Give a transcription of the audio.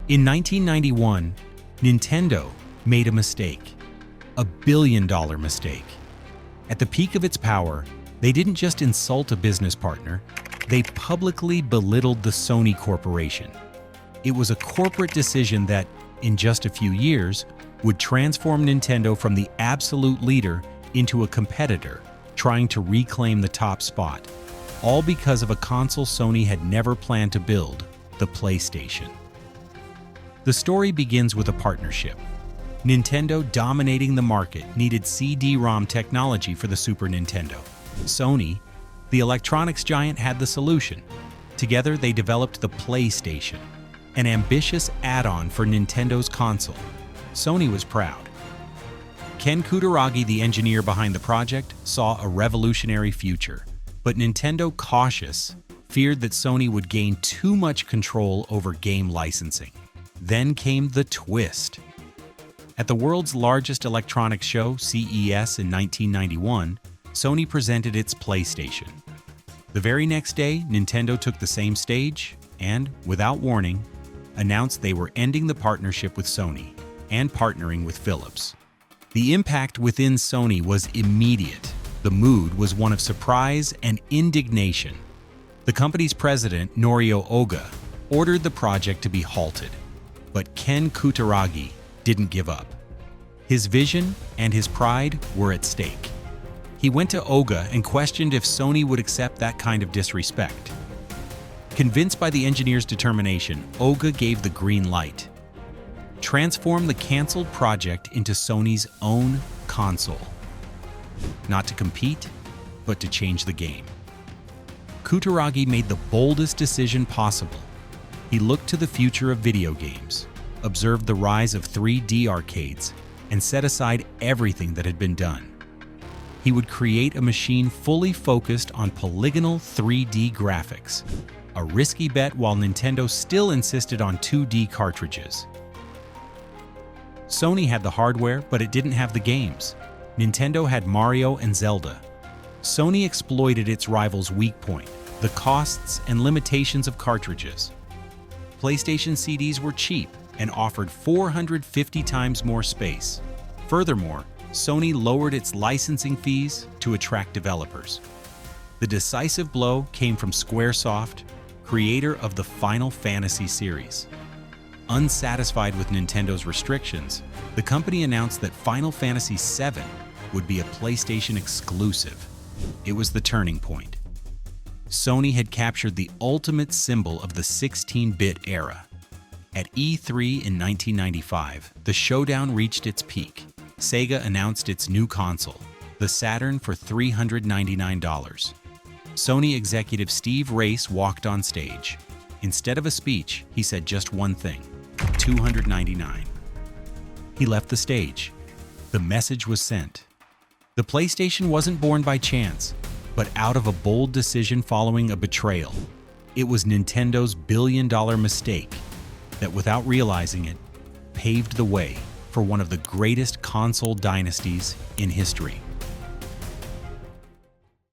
In 1991, Nintendo made a mistake. A billion-dollar mistake. At the peak of its power, they didn't just insult a business partner, they publicly belittled the Sony Corporation. It was a corporate decision that, in just a few years, would transform Nintendo from the absolute leader into a competitor, trying to reclaim the top spot, all because of a console Sony had never planned to build, the PlayStation. The story begins with a partnership. Nintendo, dominating the market, needed CD-ROM technology for the Super Nintendo. Sony, the electronics giant, had the solution. Together, they developed the PlayStation, an ambitious add-on for Nintendo's console. Sony was proud. Ken Kutaragi, the engineer behind the project, saw a revolutionary future. But Nintendo, cautious, feared that Sony would gain too much control over game licensing. Then came the twist. At the world's largest electronics show, CES, in 1991, Sony presented its PlayStation. The very next day, Nintendo took the same stage and, without warning, announced they were ending the partnership with Sony and partnering with Philips. The impact within Sony was immediate. The mood was one of surprise and indignation. The company's president, Norio Oga, ordered the project to be halted. But Ken Kutaragi didn't give up. His vision and his pride were at stake. He went to Oga and questioned if Sony would accept that kind of disrespect. Convinced by the engineer's determination, Oga gave the green light. Transform the canceled project into Sony's own console. Not to compete, but to change the game. Kutaragi made the boldest decision possible. He looked to the future of video games, observed the rise of 3D arcades, and set aside everything that had been done. He would create a machine fully focused on polygonal 3D graphics, a risky bet while Nintendo still insisted on 2D cartridges. Sony had the hardware, but it didn't have the games. Nintendo had Mario and Zelda. Sony exploited its rival's weak point, the costs and limitations of cartridges. PlayStation CDs were cheap and offered 450 times more space. Furthermore, Sony lowered its licensing fees to attract developers. The decisive blow came from Squaresoft, creator of the Final Fantasy series. Unsatisfied with Nintendo's restrictions, the company announced that Final Fantasy VII would be a PlayStation exclusive. It was the turning point. Sony had captured the ultimate symbol of the 16-bit era. At E3 in 1995, the showdown reached its peak. Sega announced its new console, the Saturn, for $399. Sony executive Steve Race walked on stage. Instead of a speech, he said just one thing: $299. He left the stage. The message was sent. The PlayStation wasn't born by chance, but out of a bold decision following a betrayal. It was Nintendo's billion-dollar mistake that, without realizing it, paved the way for one of the greatest console dynasties in history.